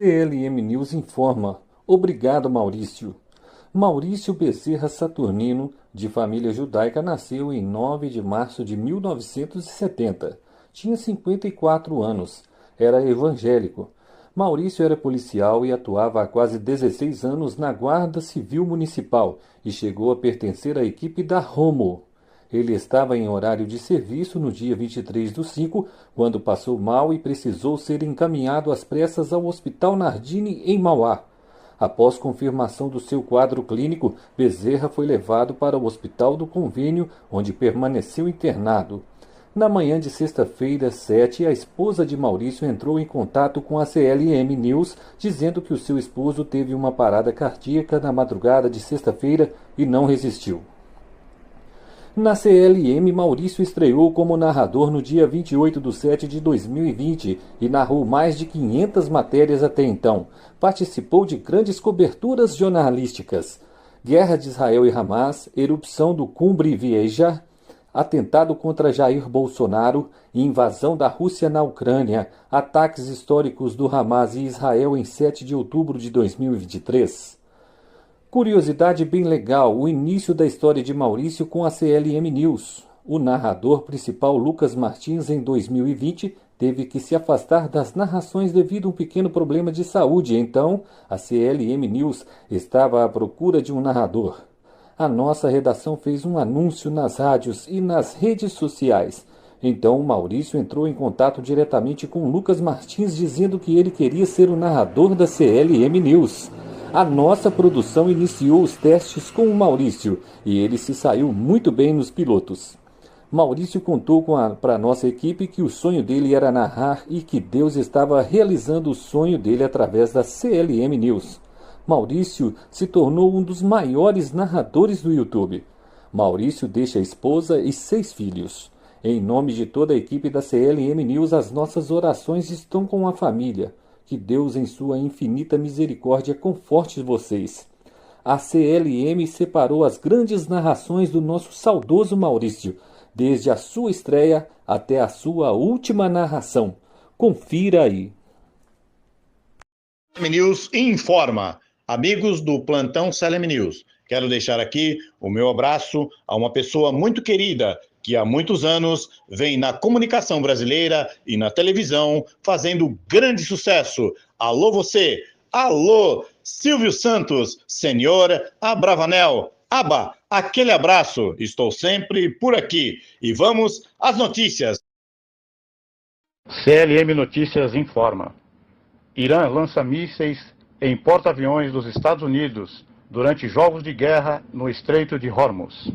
CLM News informa. Obrigado, Maurício. Maurício Bezerra Saturnino, de família judaica, nasceu em 9 de março de 1970. Tinha 54 anos. Era evangélico. Maurício era policial e atuava há quase 16 anos na Guarda Civil Municipal e chegou a pertencer à equipe da Romo. Ele estava em horário de serviço no dia 23/5, quando passou mal e precisou ser encaminhado às pressas ao Hospital Nardini, em Mauá. Após confirmação do seu quadro clínico, Bezerra foi levado para o Hospital do Convênio, onde permaneceu internado. Na manhã de sexta-feira, 7, a esposa de Maurício entrou em contato com a CLM News, dizendo que o seu esposo teve uma parada cardíaca na madrugada de sexta-feira e não resistiu. Na CLM, Maurício estreou como narrador no dia 28/7 de 2020 e narrou mais de 500 matérias até então. Participou de grandes coberturas jornalísticas: Guerra de Israel e Hamas, erupção do Cumbre Vieja, atentado contra Jair Bolsonaro, invasão da Rússia na Ucrânia, ataques históricos do Hamas e Israel em 7 de outubro de 2023. Curiosidade bem legal, o início da história de Maurício com a CLM News. O narrador principal, Lucas Martins, em 2020, teve que se afastar das narrações devido a um pequeno problema de saúde. Então, a CLM News estava à procura de um narrador. A nossa redação fez um anúncio nas rádios e nas redes sociais. Então, Maurício entrou em contato diretamente com Lucas Martins, dizendo que ele queria ser o narrador da CLM News. A nossa produção iniciou os testes com o Maurício e ele se saiu muito bem nos pilotos. Maurício contou para a nossa equipe que o sonho dele era narrar e que Deus estava realizando o sonho dele através da CLM News. Maurício se tornou um dos maiores narradores do YouTube. Maurício deixa a esposa e 6 filhos. Em nome de toda a equipe da CLM News, as nossas orações estão com a família. Que Deus, em sua infinita misericórdia, conforte vocês. A CLM separou as grandes narrações do nosso saudoso Maurício, desde a sua estreia até a sua última narração. Confira aí. CLM News informa. Amigos do Plantão CLM News, quero deixar aqui o meu abraço a uma pessoa muito querida, que há muitos anos vem na comunicação brasileira e na televisão fazendo grande sucesso. Alô você! Alô, Silvio Santos, Senhor Abravanel. Aba, aquele abraço, estou sempre por aqui. E vamos às notícias. CLM Notícias informa. Irã lança mísseis em porta-aviões dos Estados Unidos durante jogos de guerra no Estreito de Hormuz.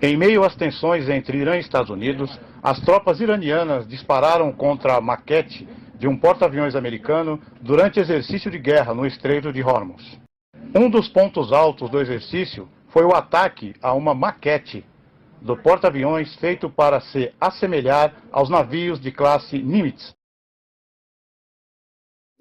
Em meio às tensões entre Irã e Estados Unidos, as tropas iranianas dispararam contra a maquete de um porta-aviões americano durante exercício de guerra no Estreito de Hormuz. Um dos pontos altos do exercício foi o ataque a uma maquete do porta-aviões feito para se assemelhar aos navios de classe Nimitz.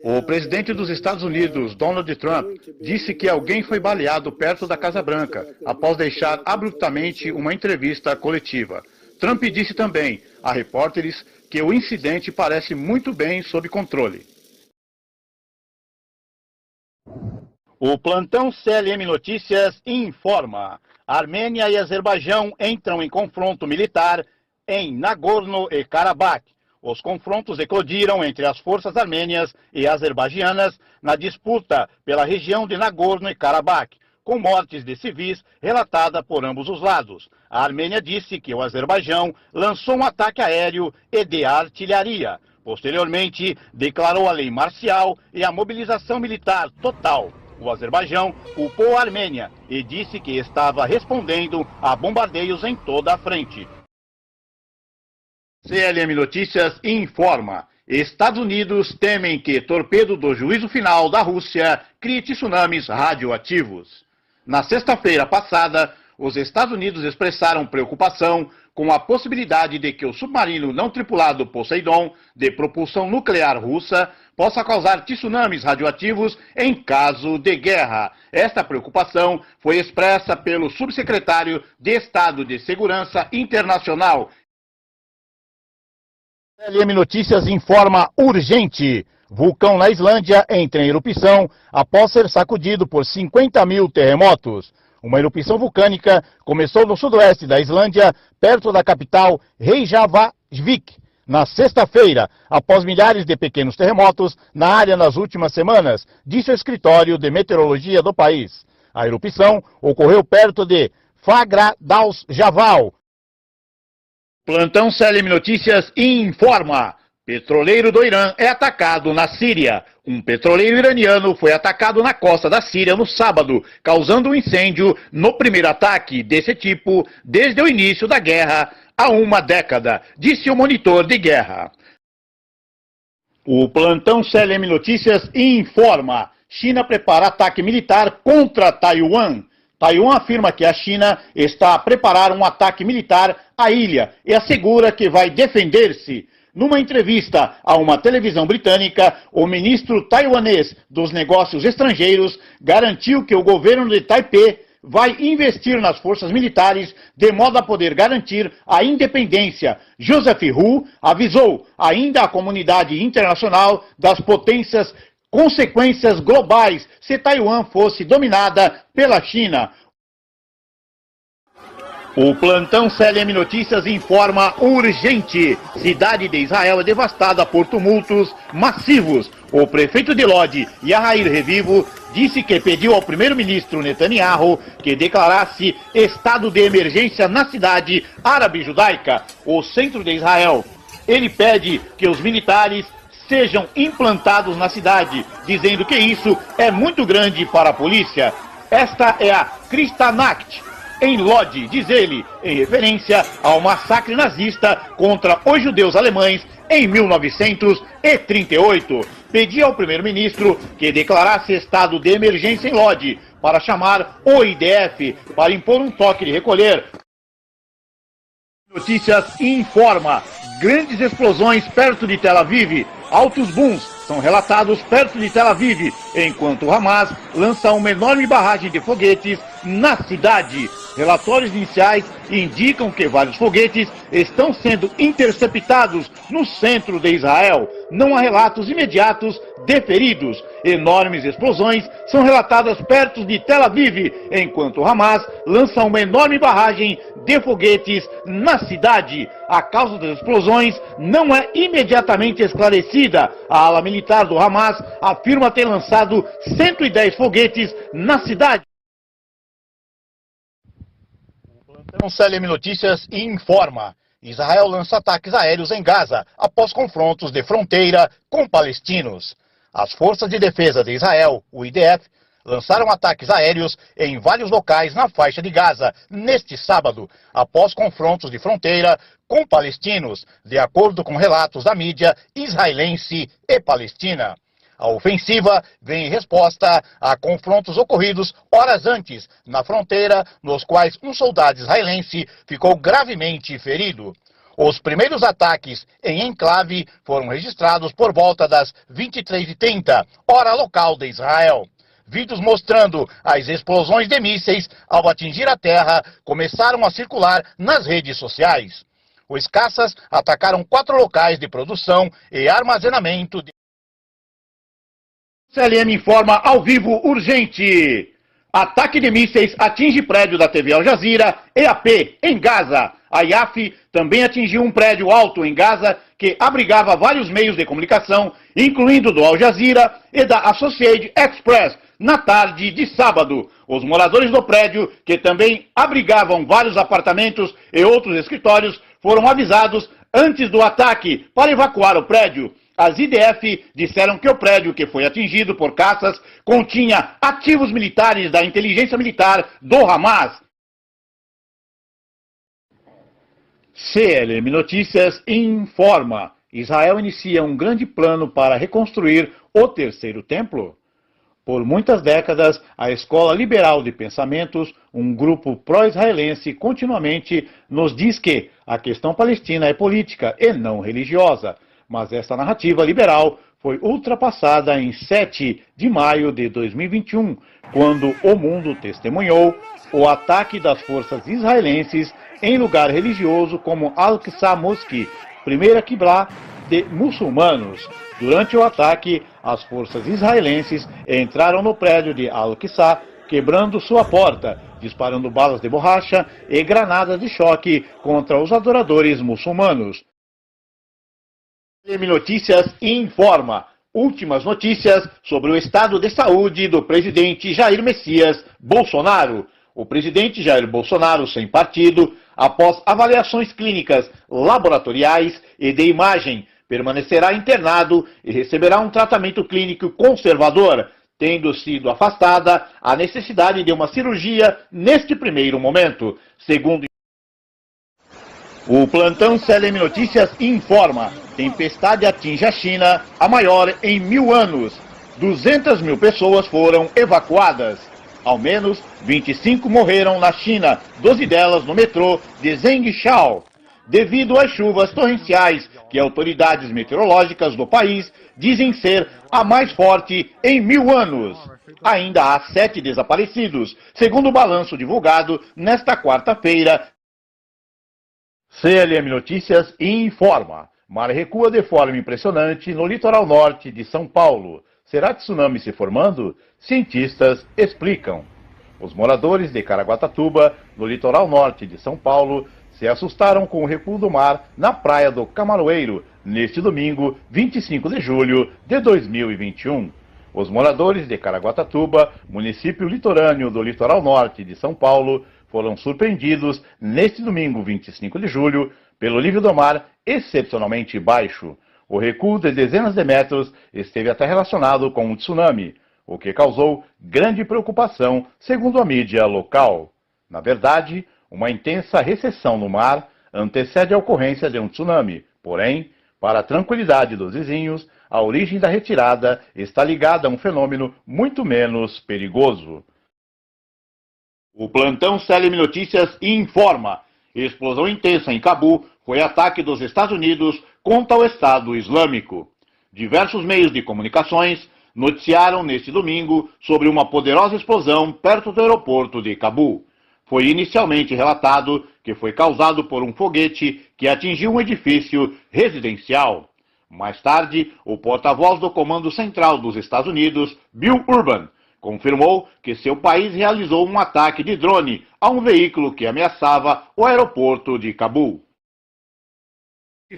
O presidente dos Estados Unidos, Donald Trump, disse que alguém foi baleado perto da Casa Branca após deixar abruptamente uma entrevista coletiva. Trump disse também a repórteres que o incidente parece muito bem sob controle. O plantão CLM Notícias informa. Armênia e Azerbaijão entram em confronto militar em Nagorno-Karabakh. Os confrontos eclodiram entre as forças armênias e azerbaijãs na disputa pela região de Nagorno-Karabakh, com mortes de civis relatada por ambos os lados. A Armênia disse que o Azerbaijão lançou um ataque aéreo e de artilharia. Posteriormente, declarou a lei marcial e a mobilização militar total. O Azerbaijão culpou a Armênia e disse que estava respondendo a bombardeios em toda a frente. CLM Notícias informa. Estados Unidos temem que torpedo do juízo final da Rússia crie tsunamis radioativos. Na sexta-feira passada, os Estados Unidos expressaram preocupação com a possibilidade de que o submarino não tripulado Poseidon, de propulsão nuclear russa, possa causar tsunamis radioativos em caso de guerra. Esta preocupação foi expressa pelo subsecretário de Estado de Segurança Internacional. CLM Notícias informa urgente. Vulcão na Islândia entra em erupção após ser sacudido por 50 mil terremotos. Uma erupção vulcânica começou no sudoeste da Islândia, perto da capital Reykjavik, na sexta-feira, após milhares de pequenos terremotos na área nas últimas semanas, disse o escritório de meteorologia do país. A erupção ocorreu perto de Fagradalsfjall. Plantão CLM Notícias informa. Petroleiro do Irã é atacado na Síria. Um petroleiro iraniano foi atacado na costa da Síria no sábado, causando um incêndio no primeiro ataque desse tipo desde o início da guerra há uma década, disse o monitor de guerra. O Plantão CLM Notícias informa. China prepara ataque militar contra Taiwan. Taiwan afirma que a China está a preparar um ataque militar à ilha e assegura que vai defender-se. Numa entrevista a uma televisão britânica, o ministro taiwanês dos Negócios Estrangeiros garantiu que o governo de Taipei vai investir nas forças militares de modo a poder garantir a independência. Joseph Hu avisou ainda a comunidade internacional das potências consequências globais se Taiwan fosse dominada pela China. O Plantão CLM Notícias informa urgente. Cidade de Israel é devastada por tumultos massivos. O prefeito de Lod, Yair Revivo, disse que pediu ao primeiro-ministro Netanyahu que declarasse estado de emergência na cidade árabe judaica, o centro de Israel. Ele pede que os militares sejam implantados na cidade, dizendo que isso é muito grande para a polícia. Esta é a Kristanacht em Lod, diz ele, em referência ao massacre nazista contra os judeus alemães em 1938. Pedia ao primeiro-ministro que declarasse estado de emergência em Lod para chamar o IDF para impor um toque de recolher. Notícias informa. Grandes explosões perto de Tel Aviv. Altos booms são relatados perto de Tel Aviv, enquanto o Hamas lança uma enorme barragem de foguetes na cidade. Relatórios iniciais indicam que vários foguetes estão sendo interceptados no centro de Israel. Não há relatos imediatos de feridos. Enormes explosões são relatadas perto de Tel Aviv, enquanto o Hamas lança uma enorme barragem de foguetes na cidade. A causa das explosões não é imediatamente esclarecida. A ala militar do Hamas afirma ter lançado 110 foguetes na cidade. O CLM Notícias informa. Israel lança ataques aéreos em Gaza após confrontos de fronteira com palestinos. As Forças de Defesa de Israel, o IDF, lançaram ataques aéreos em vários locais na faixa de Gaza neste sábado, após confrontos de fronteira com palestinos, de acordo com relatos da mídia israelense e palestina. A ofensiva vem em resposta a confrontos ocorridos horas antes na fronteira, nos quais um soldado israelense ficou gravemente ferido. Os primeiros ataques em enclave foram registrados por volta das 23h30, hora local de Israel. Vídeos mostrando as explosões de mísseis ao atingir a terra começaram a circular nas redes sociais. Os caças atacaram 4 locais de produção e armazenamento de... CLM informa ao vivo urgente. Ataque de mísseis atinge prédio da TV Al Jazeera EAP em Gaza. A IAF também atingiu um prédio alto em Gaza que abrigava vários meios de comunicação, incluindo do Al Jazeera e da Associated Express, na tarde de sábado. Os moradores do prédio, que também abrigavam vários apartamentos e outros escritórios, foram avisados antes do ataque para evacuar o prédio. As IDF disseram que o prédio que foi atingido por caças continha ativos militares da inteligência militar do Hamas. CLM Notícias informa. Israel inicia um grande plano para reconstruir o terceiro templo. Por muitas décadas, a Escola Liberal de Pensamentos, um grupo pró-israelense, continuamente nos diz que a questão palestina é política e não religiosa. Mas essa narrativa liberal foi ultrapassada em 7 de maio de 2021, quando o mundo testemunhou o ataque das forças israelenses em lugar religioso como Al-Aqsa Mosque, primeira Qiblá de muçulmanos. Durante o ataque, as forças israelenses entraram no prédio de Al-Aqsa, quebrando sua porta, disparando balas de borracha e granadas de choque contra os adoradores muçulmanos. Notícias informa. Últimas notícias sobre o estado de saúde do presidente Jair Messias Bolsonaro. O presidente Jair Bolsonaro, sem partido, após avaliações clínicas, laboratoriais e de imagem, permanecerá internado e receberá um tratamento clínico conservador, tendo sido afastada a necessidade de uma cirurgia neste primeiro momento. Segundo o plantão CLM Notícias informa, tempestade atinge a China, a maior em 1000 anos. 200 mil pessoas foram evacuadas. Ao menos 25 morreram na China, 12 delas no metrô de Zhengzhou, devido às chuvas torrenciais que autoridades meteorológicas do país dizem ser a mais forte em 1000 anos. Ainda há 7 desaparecidos, segundo o balanço divulgado nesta quarta-feira. CLM Notícias informa. Mar recua de forma impressionante no litoral norte de São Paulo. Será tsunami se formando? Cientistas explicam. Os moradores de Caraguatatuba, no litoral norte de São Paulo, se assustaram com o recuo do mar na praia do Camaroeiro, neste domingo, 25 de julho de 2021. Os moradores de Caraguatatuba, município litorâneo do litoral norte de São Paulo, foram surpreendidos neste domingo, 25 de julho, pelo nível do mar excepcionalmente baixo. O recuo de dezenas de metros esteve até relacionado com um tsunami, o que causou grande preocupação, segundo a mídia local. Na verdade, uma intensa recessão no mar antecede a ocorrência de um tsunami. Porém, para a tranquilidade dos vizinhos, a origem da retirada está ligada a um fenômeno muito menos perigoso. O plantão CLM Notícias informa. Explosão intensa em Cabu foi ataque dos Estados Unidos contra o Estado Islâmico. Diversos meios de comunicações noticiaram neste domingo sobre uma poderosa explosão perto do aeroporto de Cabu. Foi inicialmente relatado que foi causado por um foguete que atingiu um edifício residencial. Mais tarde, o porta-voz do Comando Central dos Estados Unidos, Bill Urban, confirmou que seu país realizou um ataque de drone a um veículo que ameaçava o aeroporto de Cabul.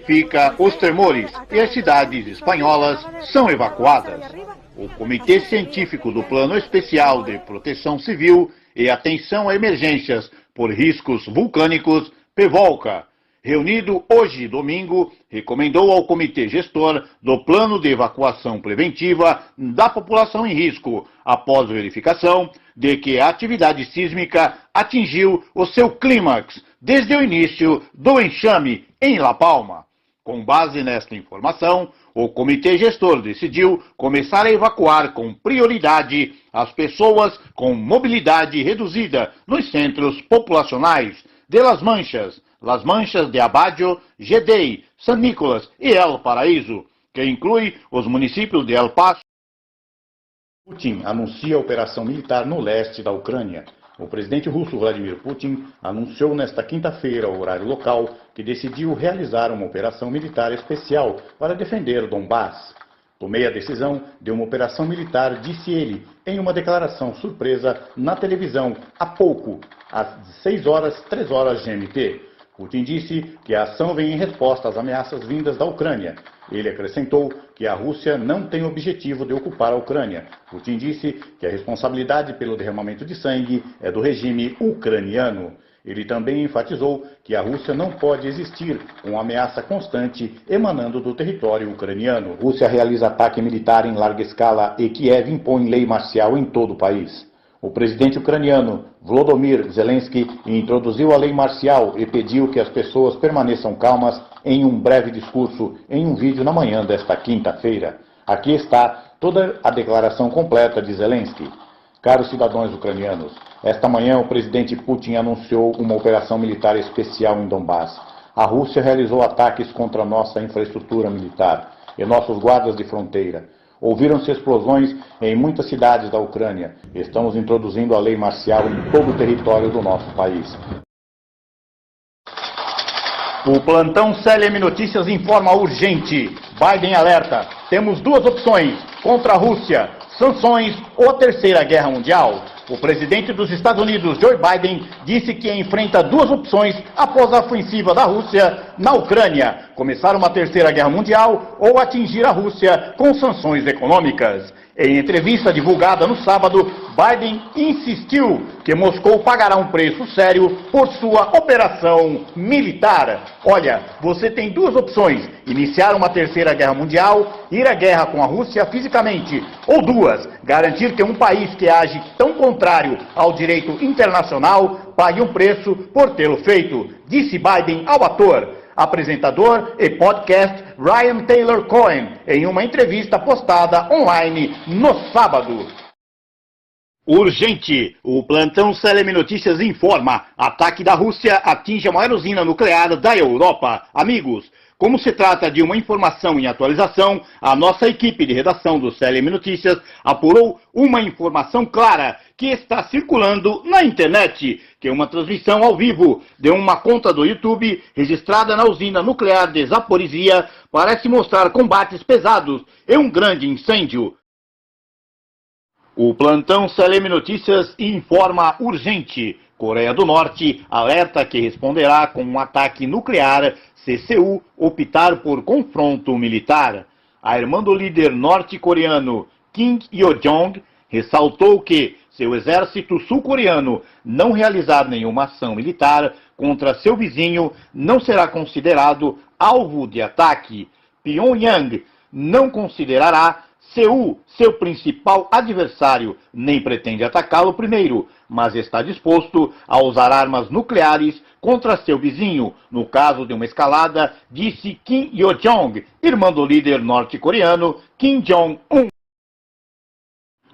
Fica os temores e as cidades espanholas são evacuadas. O Comitê Científico do Plano Especial de Proteção Civil e Atenção a Emergências por Riscos Vulcânicos, PEVOLCA, reunido hoje, domingo, recomendou ao Comitê Gestor do Plano de Evacuação Preventiva da População em Risco, após verificação de que a atividade sísmica atingiu o seu clímax desde o início do enxame em La Palma. Com base nesta informação, o Comitê Gestor decidiu começar a evacuar com prioridade as pessoas com mobilidade reduzida nos centros populacionais de Las Manchas de Abadio, Gedei, San Nicolás e El Paraíso, que inclui os municípios de El Paso. Putin anuncia operação militar no leste da Ucrânia. O presidente russo Vladimir Putin anunciou nesta quinta-feira, horário local, que decidiu realizar uma operação militar especial para defender Donbass. Tomei a decisão de uma operação militar, disse ele, em uma declaração surpresa na televisão há pouco, às 6 horas, 3 horas GMT. Putin disse que a ação vem em resposta às ameaças vindas da Ucrânia. Ele acrescentou que a Rússia não tem o objetivo de ocupar a Ucrânia. Putin disse que a responsabilidade pelo derramamento de sangue é do regime ucraniano. Ele também enfatizou que a Rússia não pode existir com ameaça constante emanando do território ucraniano. A Rússia realiza ataque militar em larga escala e Kiev impõe lei marcial em todo o país. O presidente ucraniano Volodymyr Zelensky introduziu a lei marcial e pediu que as pessoas permaneçam calmas em um breve discurso em um vídeo na manhã desta quinta-feira. Aqui está toda a declaração completa de Zelensky. Caros cidadãos ucranianos, esta manhã o presidente Putin anunciou uma operação militar especial em Donbass. A Rússia realizou ataques contra nossa infraestrutura militar e nossos guardas de fronteira. Ouviram-se explosões em muitas cidades da Ucrânia. Estamos introduzindo a lei marcial em todo o território do nosso país. O plantão CLM Notícias informa urgente. Biden alerta, temos duas opções, contra a Rússia, sanções ou a Terceira Guerra Mundial. O presidente dos Estados Unidos, Joe Biden, disse que enfrenta duas opções após a ofensiva da Rússia na Ucrânia: começar uma Terceira Guerra Mundial ou atingir a Rússia com sanções econômicas. Em entrevista divulgada no sábado, Biden insistiu que Moscou pagará um preço sério por sua operação militar. Olha, você tem duas opções: iniciar uma Terceira Guerra Mundial, ir à guerra com a Rússia fisicamente, ou duas, garantir que um país que age tão contrário ao direito internacional pague um preço por tê-lo feito, disse Biden ao ator, apresentador e podcast Ryan Taylor Cohen, em uma entrevista postada online no sábado. Urgente! O plantão CLM Notícias informa: ataque da Rússia atinge a maior usina nuclear da Europa. Amigos, como se trata de uma informação em atualização, a nossa equipe de redação do CLM Notícias apurou uma informação clara que está circulando na internet, que é uma transmissão ao vivo de uma conta do YouTube registrada na usina nuclear de Zaporizhia parece mostrar combates pesados e um grande incêndio. O plantão CLM Notícias informa urgente: Coreia do Norte alerta que responderá com um ataque nuclear se Seul optar por confronto militar. A irmã do líder norte-coreano Kim Yo-jong ressaltou que, se o exército sul-coreano não realizar nenhuma ação militar contra seu vizinho, não será considerado alvo de ataque. Pyongyang não considerará Seul seu principal adversário, nem pretende atacá-lo primeiro, mas está disposto a usar armas nucleares contra seu vizinho, no caso de uma escalada, disse Kim Yo-jong, irmã do líder norte-coreano Kim Jong-un.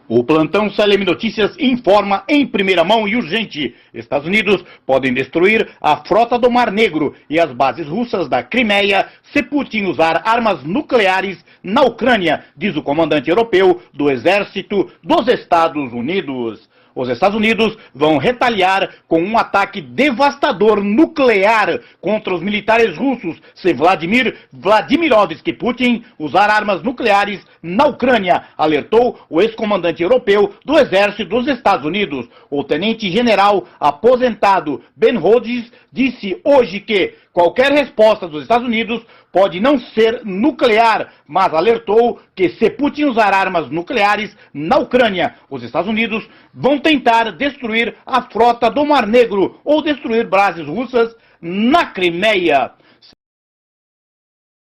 O plantão CLM Notícias informa em primeira mão e urgente: Estados Unidos podem destruir a frota do Mar Negro e as bases russas da Crimeia se Putin usar armas nucleares na Ucrânia, diz o comandante europeu do Exército dos Estados Unidos. Os Estados Unidos vão retaliar com um ataque devastador nuclear contra os militares russos se Vladimir Vladimirovski Putin usar armas nucleares na Ucrânia, alertou o ex-comandante europeu do Exército dos Estados Unidos. O tenente-general aposentado Ben Rhodes disse hoje que qualquer resposta dos Estados Unidos pode não ser nuclear, mas alertou que se Putin usar armas nucleares na Ucrânia, os Estados Unidos vão tentar destruir a frota do Mar Negro ou destruir bases russas na Crimeia.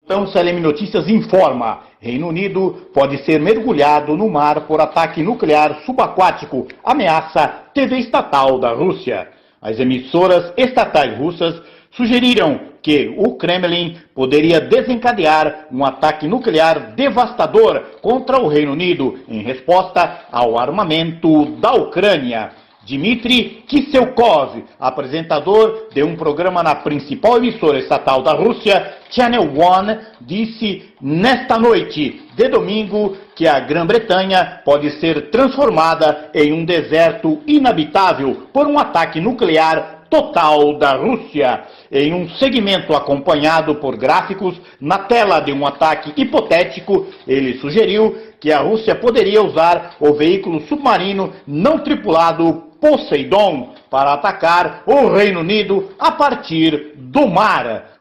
Então, CLM Notícias informa: Reino Unido pode ser mergulhado no mar por ataque nuclear subaquático, ameaça TV estatal da Rússia. As emissoras estatais russas sugeriram que o Kremlin poderia desencadear um ataque nuclear devastador contra o Reino Unido em resposta ao armamento da Ucrânia. Dmitry Kisselkov, apresentador de um programa na principal emissora estatal da Rússia, Channel One, disse nesta noite de domingo que a Grã-Bretanha pode ser transformada em um deserto inabitável por um ataque nuclear total da Rússia. Em um segmento acompanhado por gráficos na tela de um ataque hipotético, ele sugeriu que a Rússia poderia usar o veículo submarino não tripulado Poseidon para atacar o Reino Unido a partir do mar.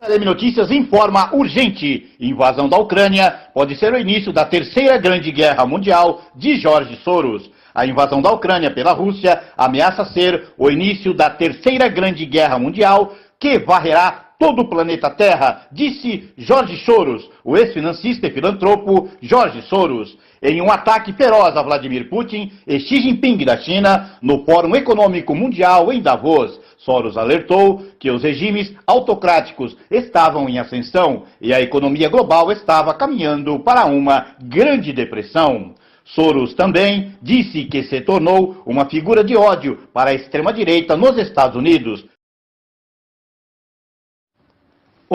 CLM Notícias informa urgente: invasão da Ucrânia pode ser o início da Terceira Grande Guerra Mundial, de George Soros. A invasão da Ucrânia pela Rússia ameaça ser o início da Terceira Grande Guerra Mundial, que varrerá todo o planeta Terra, disse George Soros, o ex-financista e filantropo George Soros, em um ataque feroz a Vladimir Putin e Xi Jinping da China no Fórum Econômico Mundial em Davos. Soros alertou que os regimes autocráticos estavam em ascensão e a economia global estava caminhando para uma grande depressão. Soros também disse que se tornou uma figura de ódio para a extrema-direita nos Estados Unidos.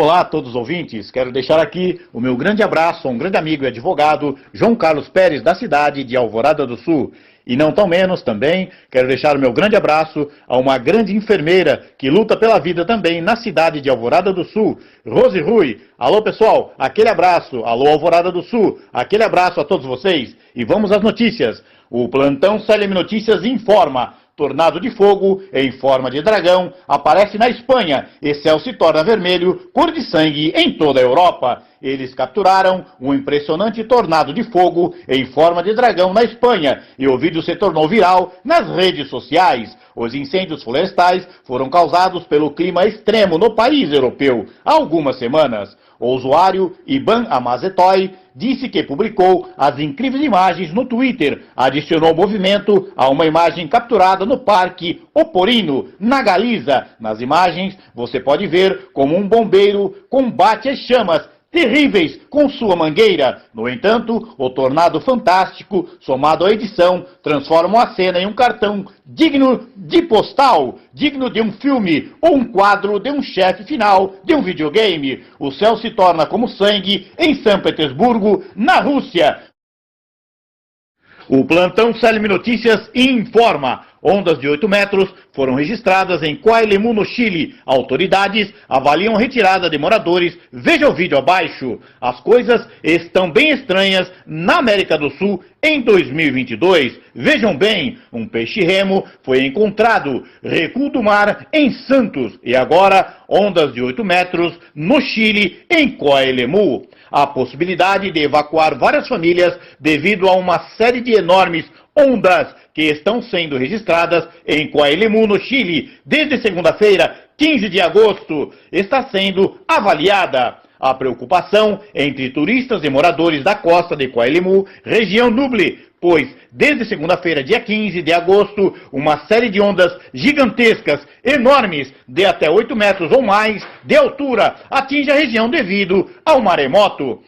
Olá a todos os ouvintes, quero deixar aqui o meu grande abraço a um grande amigo e advogado, João Carlos Pérez, da cidade de Alvorada do Sul. E não tão menos também, quero deixar o meu grande abraço a uma grande enfermeira que luta pela vida também na cidade de Alvorada do Sul, Rose Rui. Alô pessoal, aquele abraço, alô Alvorada do Sul, aquele abraço a todos vocês. E vamos às notícias. O Plantão CLM Notícias informa. Tornado de fogo, em forma de dragão, aparece na Espanha e céu se torna vermelho, cor de sangue em toda a Europa. Eles capturaram um impressionante tornado de fogo em forma de dragão na Espanha e o vídeo se tornou viral nas redes sociais. Os incêndios florestais foram causados pelo clima extremo no país europeu há algumas semanas. O usuário Iban Amazetoy disse que publicou as incríveis imagens no Twitter, adicionou movimento a uma imagem capturada no Parque Oporino, na Galiza. Nas imagens, você pode ver como um bombeiro combate as chamas terríveis com sua mangueira. No entanto, o tornado fantástico, somado à edição, transforma a cena em um cartão digno de postal, digno de um filme ou um quadro de um chefe final de um videogame. O céu se torna como sangue em São Petersburgo, na Rússia. O Plantão CLM Notícias informa. Ondas de 8 metros foram registradas em Coelemu, no Chile. Autoridades avaliam retirada de moradores. Veja o vídeo abaixo. As coisas estão bem estranhas na América do Sul em 2022. Vejam bem, um peixe-remo foi encontrado. Recuo do mar em Santos. E agora, ondas de 8 metros no Chile, em Coelemu. A possibilidade de evacuar várias famílias devido a uma série de enormes ondas que estão sendo registradas em Coelemu, no Chile, desde segunda-feira, 15 de agosto, está sendo avaliada. A preocupação entre turistas e moradores da costa de Coelemu, região Nuble, pois desde segunda-feira, dia 15 de agosto, uma série de ondas gigantescas, enormes, de até 8 metros ou mais de altura, atinge a região devido ao maremoto.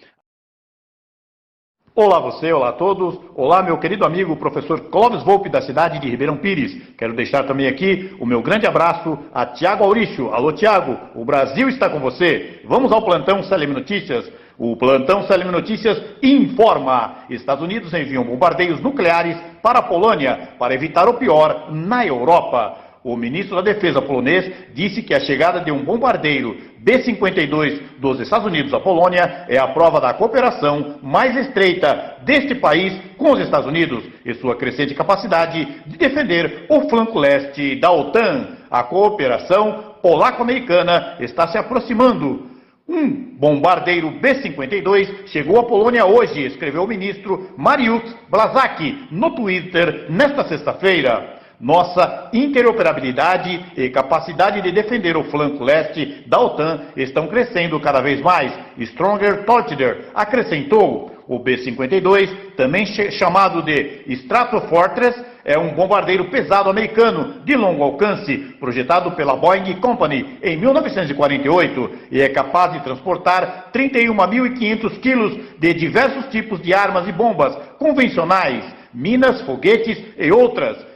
Olá você, olá a todos, olá meu querido amigo professor Clóvis Volpe da cidade de Ribeirão Pires. Quero deixar também aqui o meu grande abraço a Tiago Aurício. Alô Tiago, o Brasil está com você. Vamos ao Plantão CLM Notícias. O Plantão CLM Notícias informa. Estados Unidos enviam bombardeios nucleares para a Polônia para evitar o pior na Europa. O ministro da Defesa polonês disse que a chegada de um bombardeiro B-52 dos Estados Unidos à Polônia é a prova da cooperação mais estreita deste país com os Estados Unidos e sua crescente capacidade de defender o flanco leste da OTAN. A cooperação polaco-americana está se aproximando. Um bombardeiro B-52 chegou à Polônia hoje, escreveu o ministro Mariusz Błaszczak no Twitter nesta sexta-feira. Nossa interoperabilidade e capacidade de defender o flanco leste da OTAN estão crescendo cada vez mais. Stronger Together acrescentou. O B-52, também chamado de Stratofortress, é um bombardeiro pesado americano de longo alcance, projetado pela Boeing Company em 1948 e é capaz de transportar 31.500 quilos de diversos tipos de armas e bombas convencionais, minas, foguetes e outras.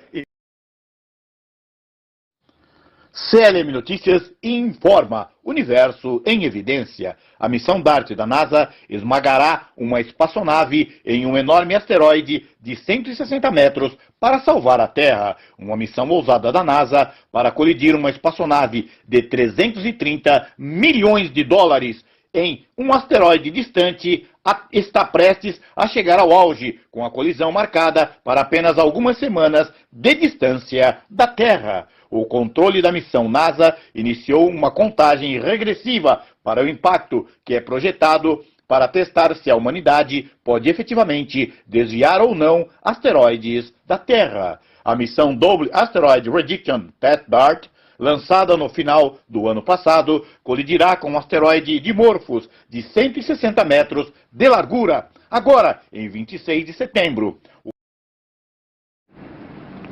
CLM Notícias informa. Universo em evidência. A missão DART da NASA esmagará uma espaçonave em um enorme asteroide de 160 metros para salvar a Terra. Uma missão ousada da NASA para colidir uma espaçonave de 330 milhões de dólares em um asteroide distante está prestes a chegar ao auge, com a colisão marcada para apenas algumas semanas de distância da Terra. O controle da missão NASA iniciou uma contagem regressiva para o impacto, que é projetado para testar se a humanidade pode efetivamente desviar ou não asteroides da Terra. A missão Double Asteroid Reduction Path DART, lançada no final do ano passado, colidirá com um asteroide Dimorphos de 160 metros de largura, agora em 26 de setembro.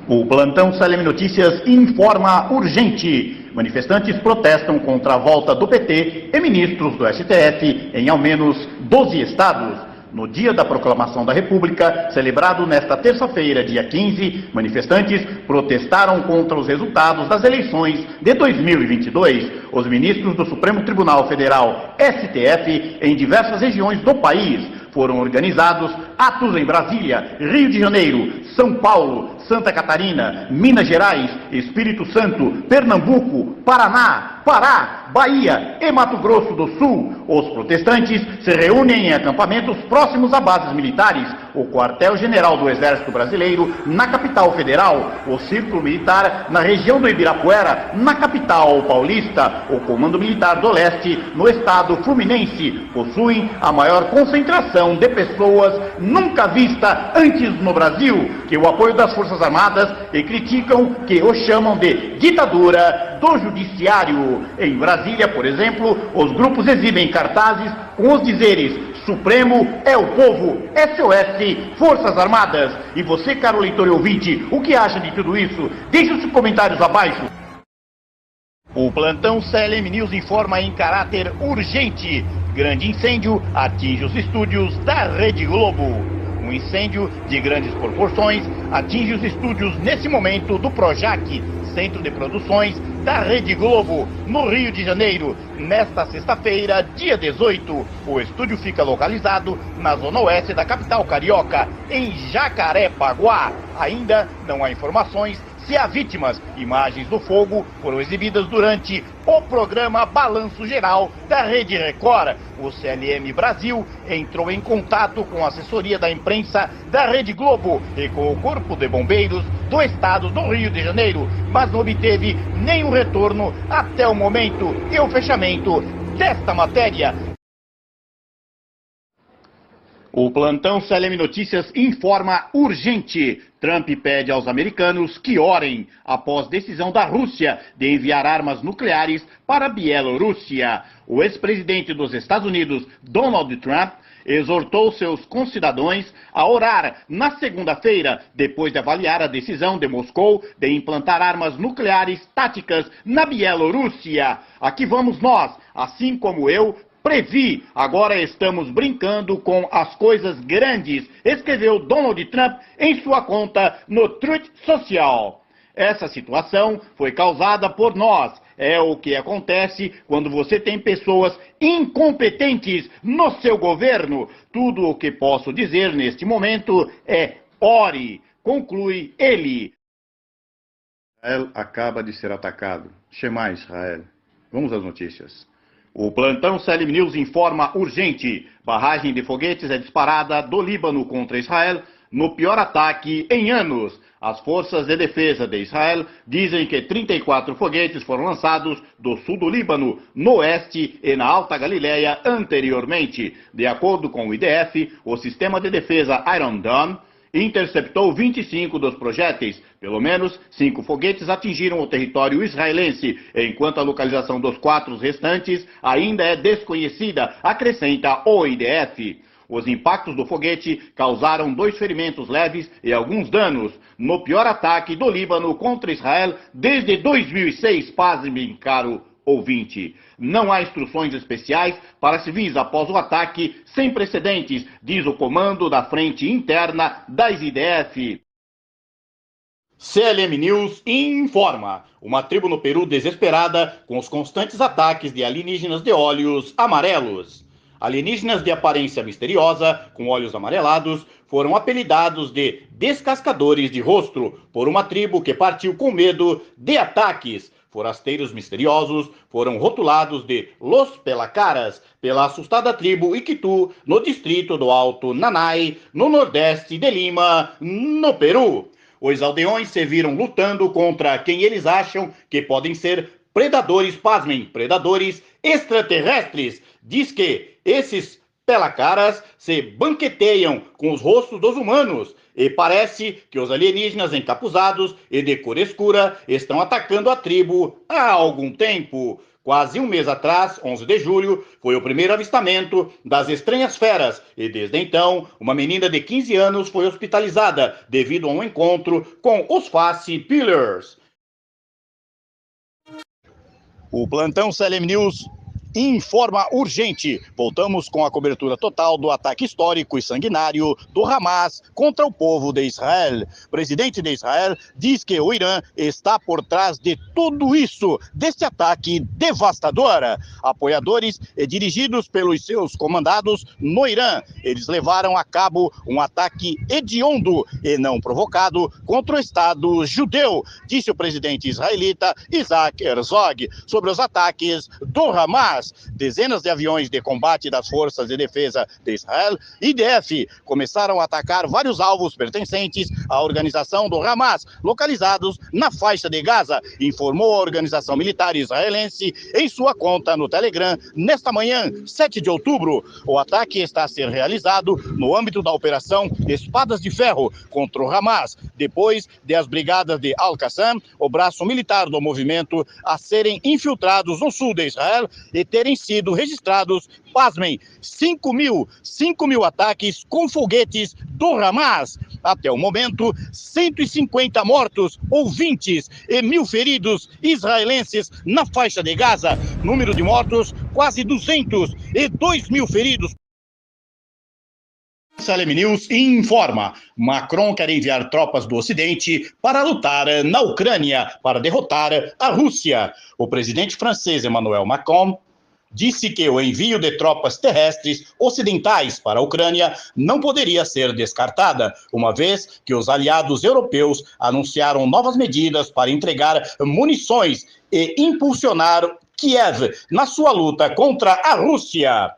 O Plantão CLM Notícias informa urgente. Manifestantes protestam contra a volta do PT e ministros do STF em ao menos 12 estados. No dia da proclamação da República, celebrado nesta terça-feira, dia 15, manifestantes protestaram contra os resultados das eleições de 2022. Os ministros do Supremo Tribunal Federal, STF, em diversas regiões do país, foram organizados atos em Brasília, Rio de Janeiro, São Paulo, Santa Catarina, Minas Gerais, Espírito Santo, Pernambuco, Paraná, Pará, Bahia e Mato Grosso do Sul. Os protestantes se reúnem em acampamentos próximos a bases militares, o quartel-general do Exército Brasileiro na capital federal, o Círculo Militar na região do Ibirapuera, na capital paulista, o Comando Militar do Leste no estado fluminense. Possuem a maior concentração de pessoas nunca vista antes no Brasil, que o apoio das Forças Armadas e criticam que o chamam de ditadura do judiciário. Em Brasília, por exemplo, os grupos exibem cartazes com os dizeres: Supremo é o povo, SOS, Forças Armadas. E você, caro leitor e ouvinte, o que acha de tudo isso? Deixe os seus comentários abaixo. O plantão CLM News informa em caráter urgente: grande incêndio atinge os estúdios da Rede Globo. Um incêndio de grandes proporções atinge os estúdios nesse momento do Projac, Centro de Produções da Rede Globo, no Rio de Janeiro. Nesta sexta-feira, dia 18, o estúdio fica localizado na zona oeste da capital carioca, em Jacarepaguá. Ainda não há informações se há vítimas. Imagens do fogo foram exibidas durante o programa Balanço Geral da Rede Record. O CLM Brasil entrou em contato com a assessoria da imprensa da Rede Globo e com o Corpo de Bombeiros do estado do Rio de Janeiro, mas não obteve nenhum retorno até o momento e o fechamento desta matéria. O plantão CLM Notícias informa urgente: Trump pede aos americanos que orem após decisão da Rússia de enviar armas nucleares para a Bielorrússia. O ex-presidente dos Estados Unidos, Donald Trump, exortou seus concidadãos a orar na segunda-feira, depois de avaliar a decisão de Moscou de implantar armas nucleares táticas na Bielorrússia. Aqui vamos nós, assim como eu previ, agora estamos brincando com as coisas grandes, escreveu Donald Trump em sua conta no Truth Social. Essa situação foi causada por nós. É o que acontece quando você tem pessoas incompetentes no seu governo. Tudo o que posso dizer neste momento é ore, conclui ele. Israel acaba de ser atacado. Shema Israel. Vamos às notícias. O plantão CLM News informa urgente: barragem de foguetes é disparada do Líbano contra Israel no pior ataque em anos. As forças de defesa de Israel dizem que 34 foguetes foram lançados do sul do Líbano, no oeste e na Alta Galileia anteriormente. De acordo com o IDF, o sistema de defesa Iron Dome interceptou 25 dos projéteis. Pelo menos 5 foguetes atingiram o território israelense, enquanto a localização dos 4 restantes ainda é desconhecida, acrescenta o IDF. Os impactos do foguete causaram 2 ferimentos leves e alguns danos no pior ataque do Líbano contra Israel desde 2006, pasme, caro ouvinte. Não há instruções especiais para civis após o ataque sem precedentes, diz o comando da frente interna das IDF. CLM News informa: uma tribo no Peru desesperada com os constantes ataques de alienígenas de olhos amarelos. Alienígenas de aparência misteriosa, com olhos amarelados, foram apelidados de descascadores de rosto por uma tribo que partiu com medo de ataques. Forasteiros misteriosos foram rotulados de Los Pelacaras pela assustada tribo Iquitu, no distrito do Alto Nanay, no nordeste de Lima, no Peru. Os aldeões se viram lutando contra quem eles acham que podem ser predadores, pasmem, predadores extraterrestres. Diz que esses pelacaras se banqueteiam com os rostos dos humanos e parece que os alienígenas encapuzados e de cor escura estão atacando a tribo há algum tempo. Quase um mês atrás, 11 de julho, foi o primeiro avistamento das estranhas feras e desde então, uma menina de 15 anos foi hospitalizada devido a um encontro com os Face Pillars. O plantão CLM News Informa urgente. Voltamos com a cobertura total do ataque histórico e sanguinário do Hamas contra o povo de Israel. O presidente de Israel diz que o Irã está por trás de tudo isso, deste ataque devastador. Apoiadores e dirigidos pelos seus comandados no Irã, eles levaram a cabo um ataque hediondo e não provocado contra o Estado judeu, disse o presidente israelita Isaac Herzog sobre os ataques do Hamas. Dezenas de aviões de combate das Forças de Defesa de Israel, IDF, começaram a atacar vários alvos pertencentes à organização do Hamas, localizados na faixa de Gaza, informou a organização militar israelense em sua conta no Telegram nesta manhã, 7 de outubro. O ataque está a ser realizado no âmbito da Operação Espadas de Ferro contra o Hamas, depois de as brigadas de Al-Qassam, o braço militar do movimento, a serem infiltrados no sul de Israel e terem sido registrados, pasmem, 5 mil ataques com foguetes do Hamas. Até o momento, 150 mortos ou 20 e 1.000 feridos israelenses na faixa de Gaza. Número de mortos, quase 200 e 2.000 feridos. Salem News informa: Macron quer enviar tropas do Ocidente para lutar na Ucrânia para derrotar a Rússia. O presidente francês Emmanuel Macron disse que o envio de tropas terrestres ocidentais para a Ucrânia não poderia ser descartada, uma vez que os aliados europeus anunciaram novas medidas para entregar munições e impulsionar Kiev na sua luta contra a Rússia.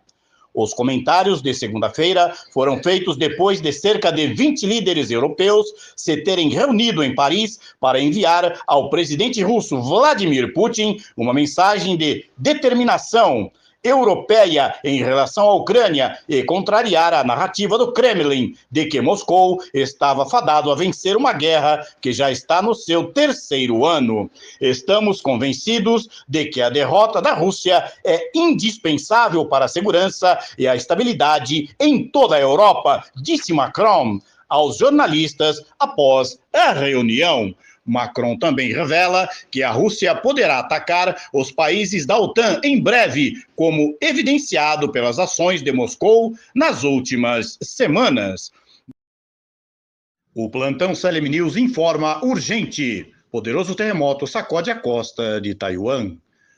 Os comentários de segunda-feira foram feitos depois de cerca de 20 líderes europeus se terem reunido em Paris para enviar ao presidente russo Vladimir Putin uma mensagem de determinação europeia em relação à Ucrânia e contrariar a narrativa do Kremlin de que Moscou estava fadado a vencer uma guerra que já está no seu 3º ano. Estamos convencidos de que a derrota da Rússia é indispensável para a segurança e a estabilidade em toda a Europa, disse Macron aos jornalistas após a reunião. Macron também revela que a Rússia poderá atacar os países da OTAN em breve, como evidenciado pelas ações de Moscou nas últimas semanas. O plantão Salem News informa urgente: poderoso terremoto sacode a costa de Taiwan.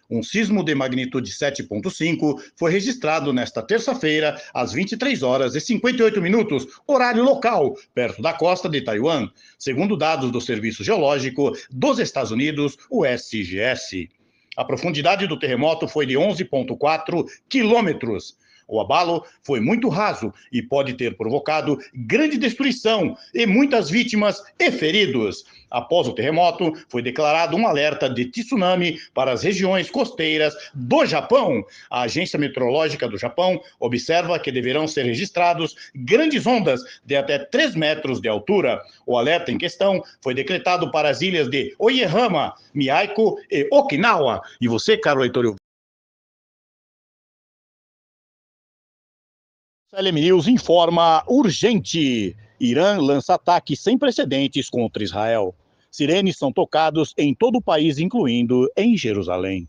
Um sismo de magnitude 7.5 foi registrado nesta terça-feira, às 23h58, horário local, perto da costa de Taiwan, segundo dados do Serviço Geológico dos Estados Unidos, o SGS. A profundidade do terremoto foi de 11,4 quilômetros. O abalo foi muito raso e pode ter provocado grande destruição e muitas vítimas e feridos. Após o terremoto, foi declarado um alerta de tsunami para as regiões costeiras do Japão. A Agência Meteorológica do Japão observa que deverão ser registrados grandes ondas de até 3 metros de altura. O alerta em questão foi decretado para as ilhas de Oihama, Miyako e Okinawa. E você, caro leitor, Salem News informa urgente: Irã lança ataques sem precedentes contra Israel. Sirenes são tocados em todo o país, incluindo em Jerusalém.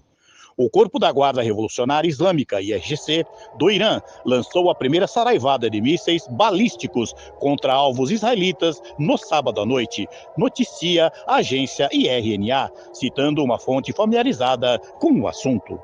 O Corpo da Guarda Revolucionária Islâmica, IRGC, do Irã, lançou a primeira saraivada de mísseis balísticos contra alvos israelitas no sábado à noite, noticia a agência IRNA, citando uma fonte familiarizada com o assunto.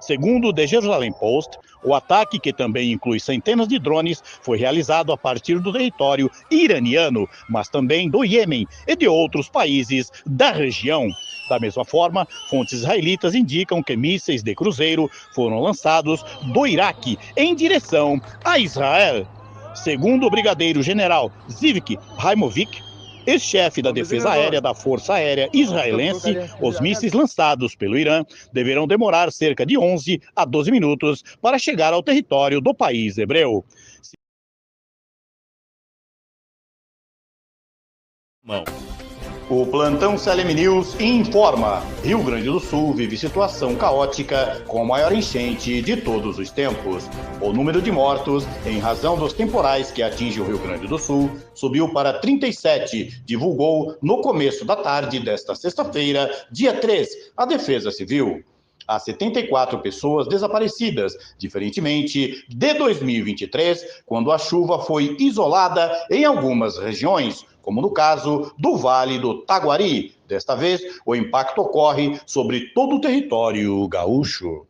Segundo o The Jerusalem Post, o ataque, que também inclui centenas de drones, foi realizado a partir do território iraniano, mas também do Iêmen e de outros países da região. Da mesma forma, fontes israelitas indicam que mísseis de cruzeiro foram lançados do Iraque em direção a Israel. Segundo o brigadeiro-general Zivik Haimovic, ex-chefe da defesa aérea da Força Aérea Israelense, os mísseis lançados pelo Irã deverão demorar cerca de 11 a 12 minutos para chegar ao território do país hebreu. O plantão Salem News informa: Rio Grande do Sul vive situação caótica com a maior enchente de todos os tempos. O número de mortos, em razão dos temporais que atinge o Rio Grande do Sul, subiu para 37, divulgou no começo da tarde desta sexta-feira, dia 3, a Defesa Civil. Há 74 pessoas desaparecidas, diferentemente de 2023, quando a chuva foi isolada em algumas regiões, como no caso do Vale do Taguari. Desta vez, o impacto ocorre sobre todo o território gaúcho.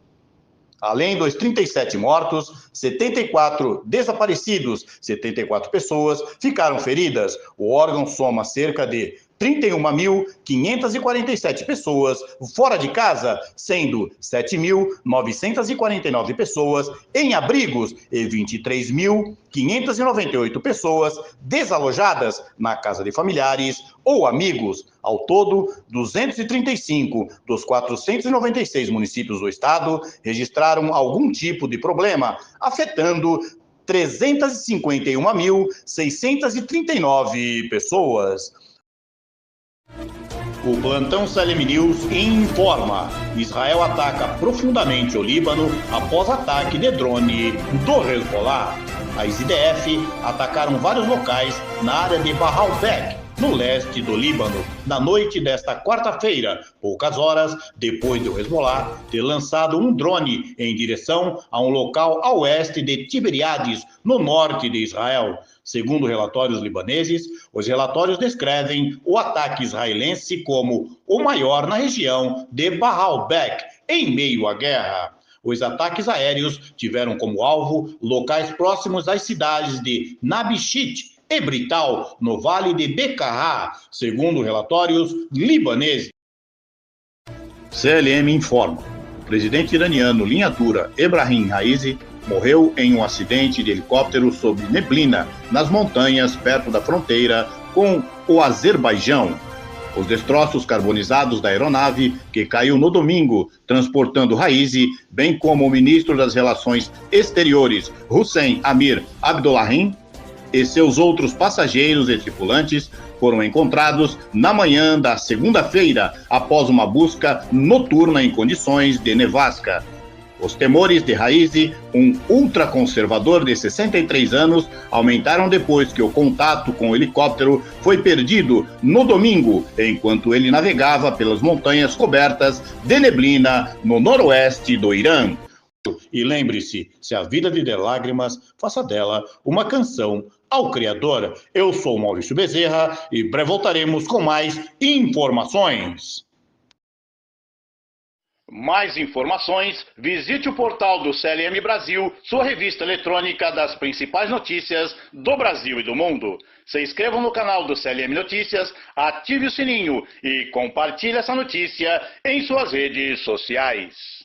Além dos 37 mortos, 74 desaparecidos, 74 pessoas ficaram feridas. O órgão soma cerca de 31.547 pessoas fora de casa, sendo 7.949 pessoas em abrigos e 23.598 pessoas desalojadas na casa de familiares ou amigos. Ao todo, 235 dos 496 municípios do estado registraram algum tipo de problema, afetando 351.639 pessoas. O Plantão CLM News informa: Israel ataca profundamente o Líbano após ataque de drone do Hezbollah. As IDF atacaram vários locais na área de Baalbek, no leste do Líbano, na noite desta quarta-feira, poucas horas depois do Hezbollah ter lançado um drone em direção a um local a oeste de Tiberíades, no norte de Israel. Segundo relatórios libaneses, os relatórios descrevem o ataque israelense como o maior na região de Baalbek, em meio à guerra. Os ataques aéreos tiveram como alvo locais próximos às cidades de Nabishit e Brital, no Vale de Bekaa, segundo relatórios libaneses. CLM informa: o presidente iraniano linha dura Ebrahim Raisi morreu em um acidente de helicóptero sob neblina nas montanhas perto da fronteira com o Azerbaijão. Os destroços carbonizados da aeronave, que caiu no domingo, transportando Raisi, bem como o ministro das Relações Exteriores, Hussein Amir Abdollahian, e seus outros passageiros e tripulantes, foram encontrados na manhã da segunda-feira, após uma busca noturna em condições de nevasca. Os temores de Raisi, um ultraconservador de 63 anos, aumentaram depois que o contato com o helicóptero foi perdido no domingo, enquanto ele navegava pelas montanhas cobertas de neblina no noroeste do Irã. E lembre-se, se a vida lhe der lágrimas, faça dela uma canção ao Criador. Eu sou Maurício Bezerra e breve voltaremos com mais informações. Mais informações, visite o portal do CLM Brasil, sua revista eletrônica das principais notícias do Brasil e do mundo. Se inscreva no canal do CLM Notícias, ative o sininho e compartilhe essa notícia em suas redes sociais.